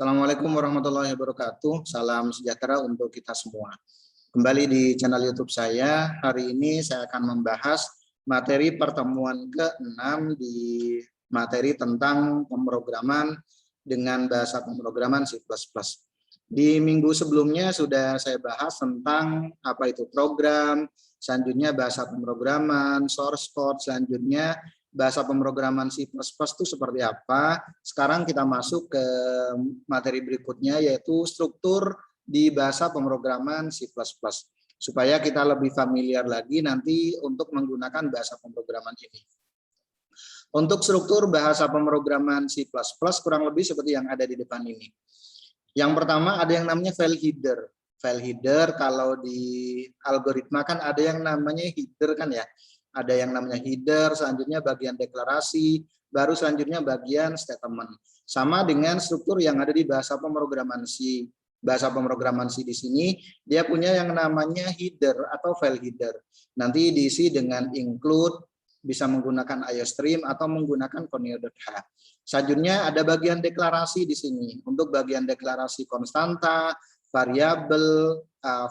Assalamualaikum warahmatullahi wabarakatuh. Salam sejahtera untuk kita semua. Kembali di channel YouTube saya. Hari ini saya akan membahas materi pertemuan ke-6 di materi tentang pemrograman dengan bahasa pemrograman C++. Di minggu sebelumnya sudah saya bahas tentang apa itu program, selanjutnya bahasa pemrograman, source code, selanjutnya bahasa pemrograman C++ itu seperti apa. Sekarang kita masuk ke materi berikutnya, yaitu struktur di bahasa pemrograman C++. Supaya kita lebih familiar lagi nanti untuk menggunakan bahasa pemrograman ini. Untuk struktur bahasa pemrograman C++ kurang lebih seperti yang ada di depan ini. Yang pertama ada yang namanya file header. File header kalau di algoritma kan ada yang namanya header kan ya. Ada yang namanya header, selanjutnya bagian deklarasi, baru selanjutnya bagian statement. Sama dengan struktur yang ada di bahasa pemrograman C. Bahasa pemrograman C di sini dia punya yang namanya header atau file header. Nanti diisi dengan include, bisa menggunakan IOStream atau menggunakan conio.h. Selanjutnya ada bagian deklarasi di sini. Untuk bagian deklarasi konstanta, variabel,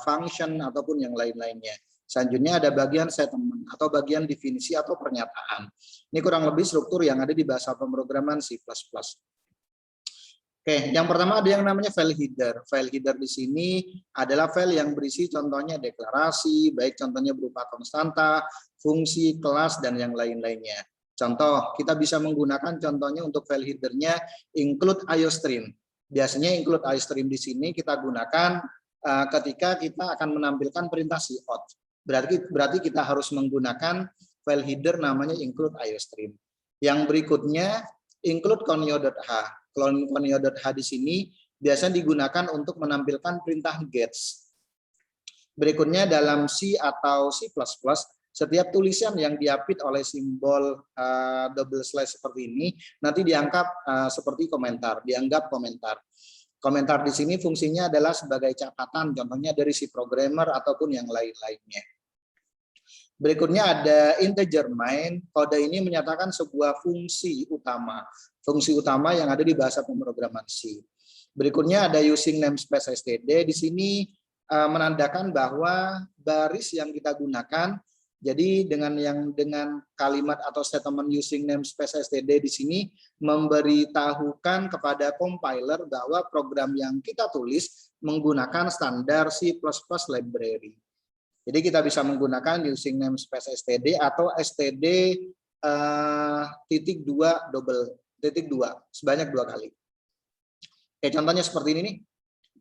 function ataupun yang lain-lainnya. Selanjutnya ada bagian statement atau bagian definisi atau pernyataan. Ini kurang lebih struktur yang ada di bahasa pemrograman C++. Oke, yang pertama ada yang namanya file header. File header di sini adalah file yang berisi contohnya deklarasi, baik contohnya berupa konstanta, fungsi, kelas, dan yang lain-lainnya. Contoh, kita bisa menggunakan contohnya untuk file headernya include IOStream. Biasanya include IOStream di sini kita gunakan ketika kita akan menampilkan perintah cout. Berarti kita harus menggunakan file header namanya include IOStream. Yang berikutnya include conio.h. Conio.h di sini biasanya digunakan untuk menampilkan perintah gets. Berikutnya dalam C atau C++, setiap tulisan yang diapit oleh simbol double slash seperti ini nanti dianggap seperti komentar, dianggap komentar. Komentar di sini fungsinya adalah sebagai catatan, contohnya dari si programmer ataupun yang lain-lainnya. Berikutnya ada integer main. Kode ini menyatakan sebuah fungsi utama. Fungsi utama yang ada di bahasa pemrograman C. Berikutnya ada using namespace std. Di sini menandakan bahwa baris yang kita gunakan, jadi dengan kalimat atau statement using namespace std di sini memberitahukan kepada compiler bahwa program yang kita tulis menggunakan standar C++ library. Jadi kita bisa menggunakan using namespace std atau std .2 sebanyak 2 kali. Oke, contohnya seperti ini nih.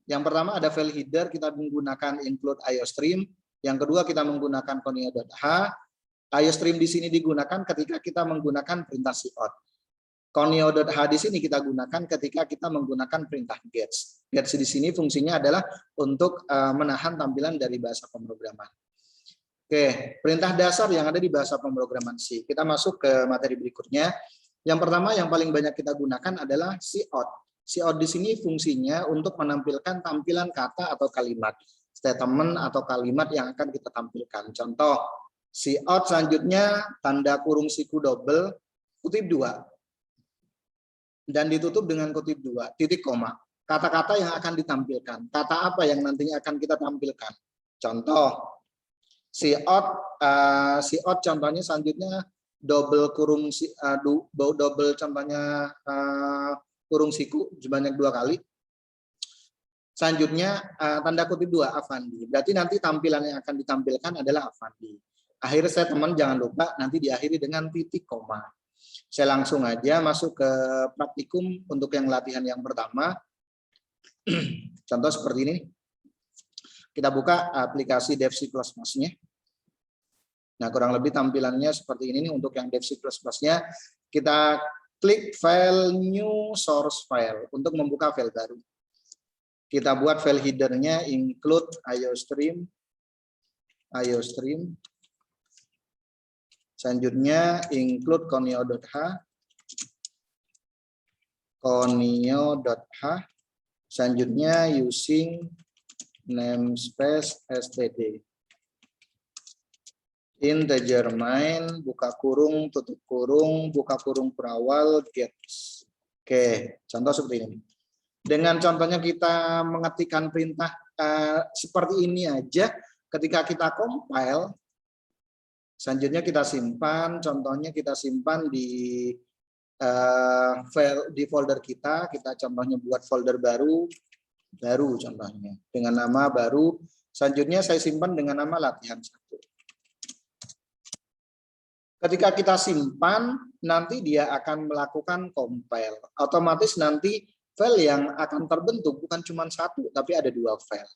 Yang pertama ada file header, kita menggunakan include IOStream. Yang kedua kita menggunakan conio.h. IOStream di sini digunakan ketika kita menggunakan perintah cout. Conio.h di sini kita gunakan ketika kita menggunakan perintah gets. Gets di sini fungsinya adalah untuk menahan tampilan dari bahasa pemrograman. Oke, perintah dasar yang ada di bahasa pemrograman C. Kita masuk ke materi berikutnya. Yang pertama yang paling banyak kita gunakan adalah cout. Cout di sini fungsinya untuk menampilkan tampilan kata atau kalimat, statement atau kalimat yang akan kita tampilkan. Contoh, cout selanjutnya tanda kurung siku double kutip 2 dan ditutup dengan kutip 2 titik koma. Kata-kata yang akan ditampilkan, kata apa yang nantinya akan kita tampilkan. Contoh, cout contohnya selanjutnya double kurung double contohnya kurung siku sebanyak 2 kali. Selanjutnya tanda kutip 2 Avandi. Berarti nanti tampilan yang akan ditampilkan adalah Avandi. Akhir statement jangan lupa nanti diakhiri dengan titik koma. Saya langsung aja masuk ke praktikum untuk yang latihan yang pertama. Contoh seperti ini. Kita buka aplikasi Dev C++-nya. Nah, kurang lebih tampilannya seperti ini nih untuk yang Dev C++-nya. Kita klik file new source file untuk membuka file baru. Kita buat file headernya include IOStream. Selanjutnya include conio.h. Selanjutnya using namespace std. Integer main, buka kurung, tutup kurung, buka kurung perawal, gets. Oke, contoh seperti ini. Dengan contohnya kita mengetikkan perintah seperti ini aja, ketika kita compile, selanjutnya kita simpan, contohnya kita simpan di file di folder kita contohnya buat folder baru contohnya dengan nama baru. Selanjutnya saya simpan dengan nama latihan 1. Ketika kita simpan, nanti dia akan melakukan compile. Otomatis nanti file yang akan terbentuk bukan cuma 1, tapi ada 2 file.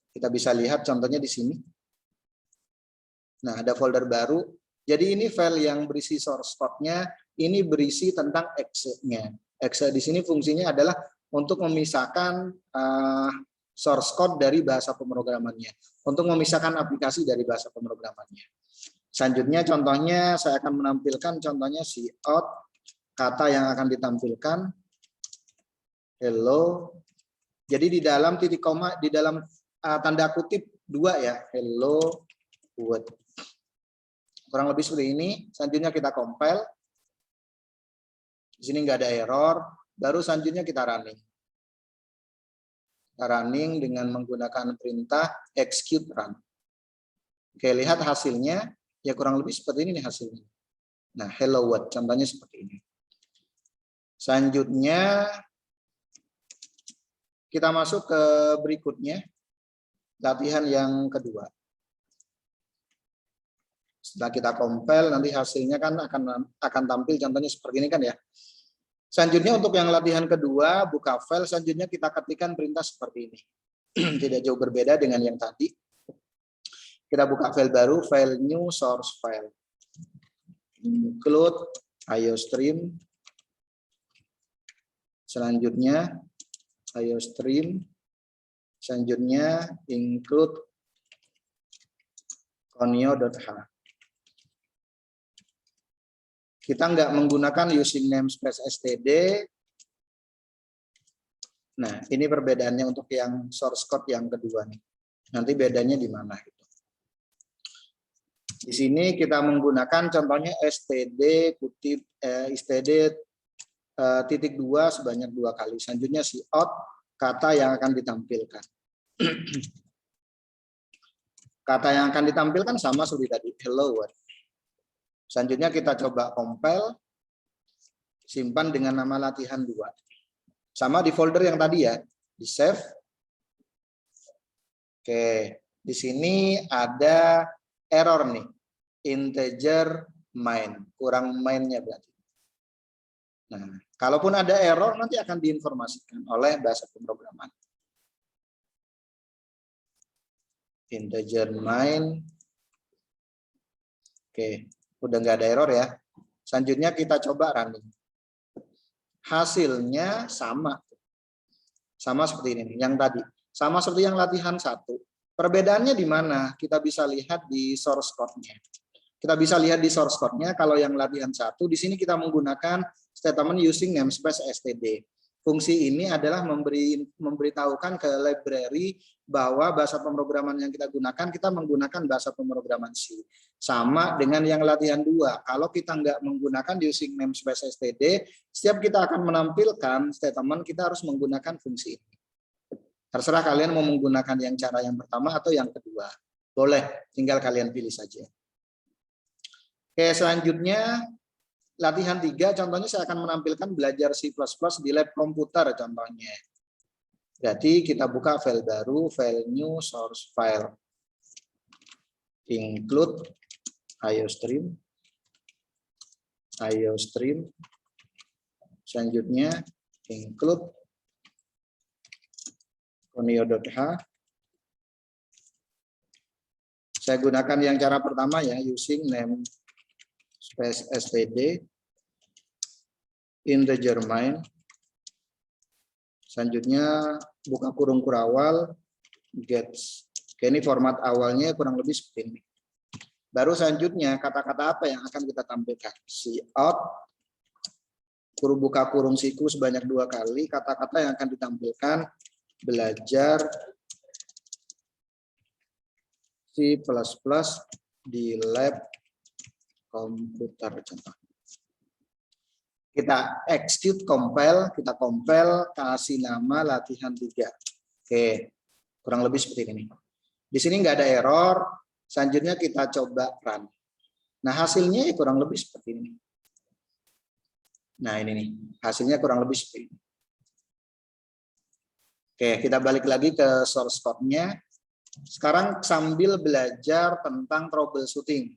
Kita bisa lihat contohnya di sini. Nah, ada folder baru. Jadi ini file yang berisi source code-nya, ini berisi tentang exe-nya. Exe di sini fungsinya adalah untuk memisahkan source code dari bahasa pemrogramannya, untuk memisahkan aplikasi dari bahasa pemrogramannya. Selanjutnya contohnya saya akan menampilkan contohnya cout, kata yang akan ditampilkan hello. Jadi di dalam titik koma, di dalam tanda kutip 2 ya, hello world. Kurang lebih seperti ini. Selanjutnya kita compile. Di sini nggak ada error. Baru selanjutnya kita running. Kita running dengan menggunakan perintah execute run. Oke, lihat hasilnya. Ya kurang lebih seperti ini nih hasilnya. Nah, hello world. Contohnya seperti ini. Selanjutnya kita masuk ke berikutnya. Latihan yang kedua. Setelah kita compile, nanti hasilnya kan akan tampil contohnya seperti ini kan ya. Selanjutnya untuk yang latihan kedua, buka file, selanjutnya kita ketikkan perintah seperti ini. Tidak jauh berbeda dengan yang tadi. Kita buka file baru, file new source file. Include IOStream. Selanjutnya IOStream. Selanjutnya include conio.h. Kita nggak menggunakan using namespace std. Nah, ini perbedaannya untuk yang source code yang kedua nih. Nanti bedanya di mana gitu. Di sini kita menggunakan contohnya std kutip std titik 2 sebanyak 2 kali. Selanjutnya cout, kata yang akan ditampilkan. Kata yang akan ditampilkan sama seperti tadi, hello world. Selanjutnya kita coba compile, simpan dengan nama latihan 2. Sama di folder yang tadi ya, di save. Oke, di sini ada error nih, integer main, kurang mainnya berarti. Nah, kalaupun ada error nanti akan diinformasikan oleh bahasa pemrograman. Integer main. Oke, udah nggak ada error ya. Selanjutnya kita coba running. Hasilnya sama seperti ini yang tadi, sama seperti yang latihan 1. Perbedaannya di mana? Kita bisa lihat di source code-nya. Kita bisa lihat di source code-nya. Kalau yang latihan 1 di sini kita menggunakan statement using namespace std. Fungsi ini adalah memberitahukan ke library bahwa bahasa pemrograman yang kita gunakan, kita menggunakan bahasa pemrograman C. Sama dengan yang latihan 2. Kalau kita nggak menggunakan using namespace std, setiap kita akan menampilkan statement, kita harus menggunakan fungsi ini. Terserah kalian mau menggunakan yang cara yang pertama atau yang kedua. Boleh, tinggal kalian pilih saja. Oke, selanjutnya latihan 3, contohnya saya akan menampilkan belajar C++ di lab komputer contohnya. Jadi kita buka file baru, file new source file. Include IOStream. Selanjutnya include conio.h. Saya gunakan yang cara pertama ya, using namespace std, integer main. Selanjutnya buka kurung kurawal, gets. Oke, ini format awalnya kurang lebih seperti ini. Baru selanjutnya kata-kata apa yang akan kita tampilkan? Cout, buka kurung siku sebanyak 2 kali. Kata-kata yang akan ditampilkan belajar C++ di lab komputer contohnya. Kita execute compile, kita compile, kasih nama latihan 3. Oke, kurang lebih seperti ini. Di sini nggak ada error, selanjutnya kita coba run. Nah, hasilnya kurang lebih seperti ini. Nah, ini nih, hasilnya kurang lebih seperti ini. Oke, kita balik lagi ke source code-nya. Sekarang sambil belajar tentang troubleshooting.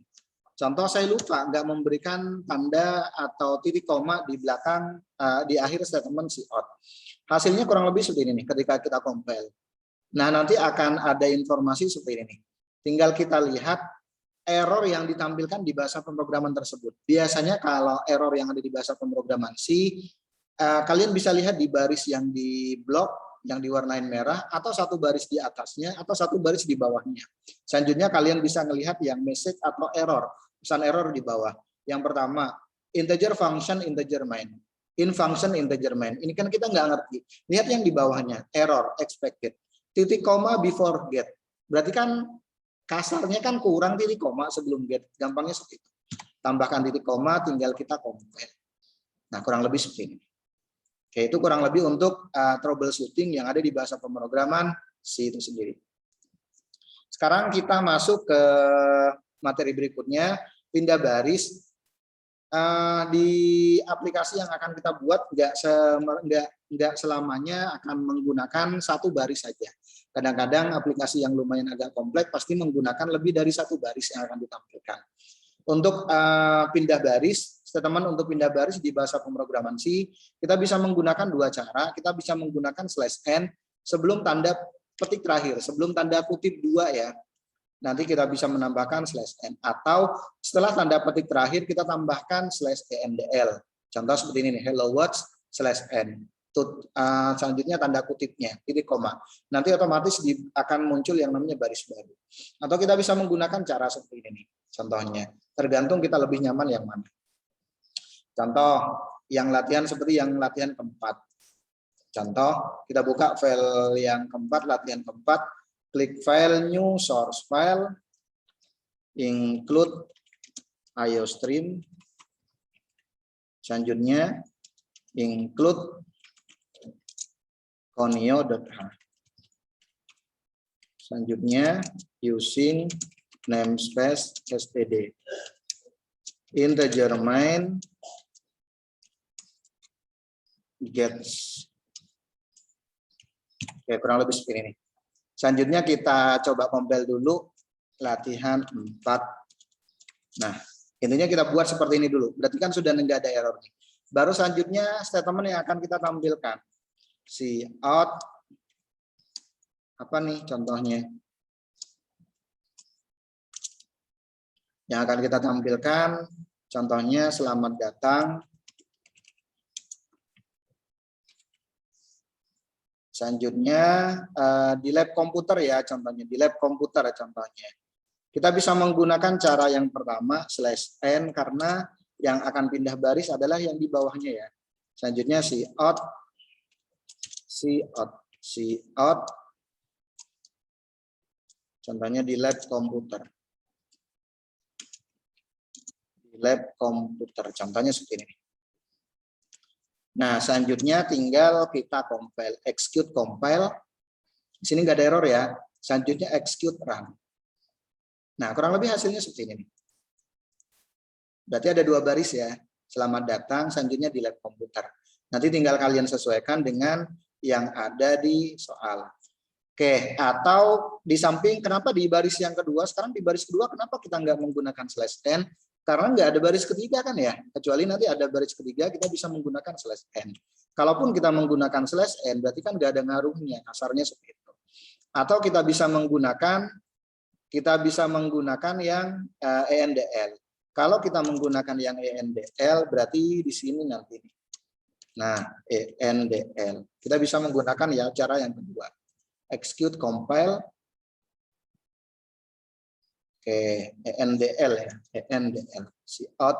Contoh saya lupa nggak memberikan tanda atau titik koma di belakang di akhir statement cout. Hasilnya kurang lebih seperti ini ketika kita compile. Nah, nanti akan ada informasi seperti ini. Tinggal kita lihat error yang ditampilkan di bahasa pemrograman tersebut. Biasanya kalau error yang ada di bahasa pemrograman C, kalian bisa lihat di baris yang di blok yang diwarnain merah, atau satu baris di atasnya, atau satu baris di bawahnya. Selanjutnya kalian bisa melihat yang message atau error, pesan error di bawah. Yang pertama, integer function, integer main. In function, integer main. Ini kan kita nggak ngerti. Lihat yang di bawahnya, error, expected. Titik koma before get. Berarti kan kasarnya kan kurang titik koma sebelum get. Gampangnya seperti itu. Tambahkan titik koma, tinggal kita compile. Nah, kurang lebih seperti ini. Oke, itu kurang lebih untuk troubleshooting yang ada di bahasa pemrograman C itu sendiri. Sekarang kita masuk ke materi berikutnya, pindah baris. Di aplikasi yang akan kita buat nggak selamanya akan menggunakan satu baris saja. Kadang-kadang aplikasi yang lumayan agak kompleks pasti menggunakan lebih dari satu baris yang akan ditampilkan. Untuk pindah baris, statement untuk pindah baris di bahasa pemrograman C, kita bisa menggunakan dua cara. Kita bisa menggunakan /n sebelum tanda petik terakhir, sebelum tanda kutip 2 ya. Nanti kita bisa menambahkan /n. Atau setelah tanda petik terakhir, kita tambahkan /endl. Contoh seperti ini nih, hello world /n. Selanjutnya tanda kutipnya, titik koma. Nanti otomatis akan muncul yang namanya baris baru. Atau kita bisa menggunakan cara seperti ini nih, contohnya. Tergantung kita lebih nyaman yang mana. Contoh yang latihan seperti yang latihan keempat. Contoh, kita buka file yang keempat, latihan keempat, klik file new source file, include iostream. Selanjutnya include conio.h. Selanjutnya using namespace std. Integer main gets. Oke, kurang lebih seperti ini. Selanjutnya kita coba compile dulu latihan 4. Nah, intinya kita buat seperti ini dulu. Berarti kan sudah nggak ada error. Baru selanjutnya statement yang akan kita tampilkan. Cout apa nih contohnya? Yang akan kita tampilkan contohnya selamat datang. Selanjutnya di lab komputer ya contohnya, di lab komputer contohnya. Kita bisa menggunakan cara yang pertama /n karena yang akan pindah baris adalah yang di bawahnya ya. Selanjutnya cout. Contohnya di lab komputer. Di lab komputer contohnya seperti ini. Nah, selanjutnya tinggal kita compile, execute compile. Di sini nggak ada error ya. Selanjutnya execute run. Nah, kurang lebih hasilnya seperti ini. Berarti ada dua baris ya. Selamat datang, selanjutnya di lab komputer. Nanti tinggal kalian sesuaikan dengan yang ada di soal. Oke, atau di samping kenapa di baris yang kedua, sekarang di baris kedua kenapa kita nggak menggunakan /n? Karena nggak ada baris ketiga kan ya, kecuali nanti ada baris ketiga kita bisa menggunakan /n. Kalaupun kita menggunakan /n berarti kan nggak ada ngaruhnya, kasarnya seperti itu. Atau kita bisa menggunakan yang endl. Kalau kita menggunakan yang endl berarti di sini nanti. Nah, endl. Kita bisa menggunakan ya cara yang kedua. Execute compile. Oke, endl ya, endl, cout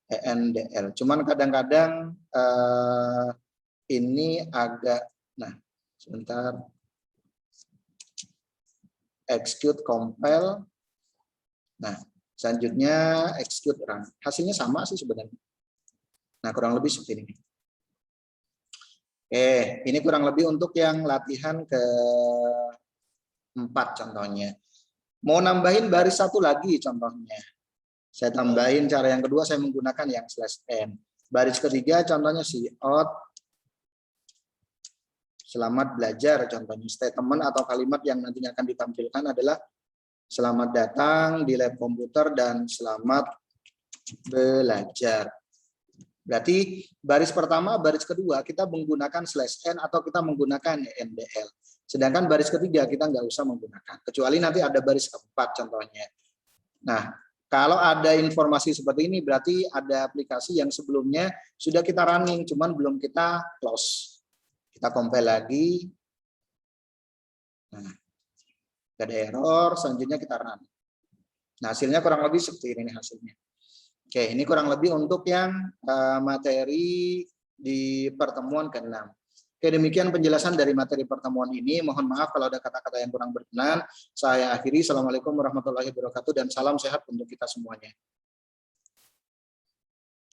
endl. Cuman kadang-kadang ini agak, nah sebentar, execute compile. Nah, selanjutnya execute run. Hasilnya sama sih sebenarnya. Nah, kurang lebih seperti ini. Oke, ini kurang lebih untuk yang latihan ke-4 contohnya. Mau nambahin baris satu lagi contohnya. Saya tambahin cara yang kedua, saya menggunakan yang /n. Baris ketiga contohnya si out. Selamat belajar contohnya. Statement atau kalimat yang nantinya akan ditampilkan adalah selamat datang di lab komputer dan selamat belajar. Berarti baris pertama, baris kedua kita menggunakan /n atau kita menggunakan NDL. Sedangkan baris ketiga kita nggak usah menggunakan. Kecuali nanti ada baris keempat contohnya. Nah, kalau ada informasi seperti ini berarti ada aplikasi yang sebelumnya sudah kita running, cuman belum kita close. Kita compile lagi. Nah, ada error, selanjutnya kita run. Nah, hasilnya kurang lebih seperti ini hasilnya. Oke, ini kurang lebih untuk yang materi di pertemuan ke-6. Oke, demikian penjelasan dari materi pertemuan ini. Mohon maaf kalau ada kata-kata yang kurang berkenan. Saya akhiri. Assalamualaikum warahmatullahi wabarakatuh dan salam sehat untuk kita semuanya.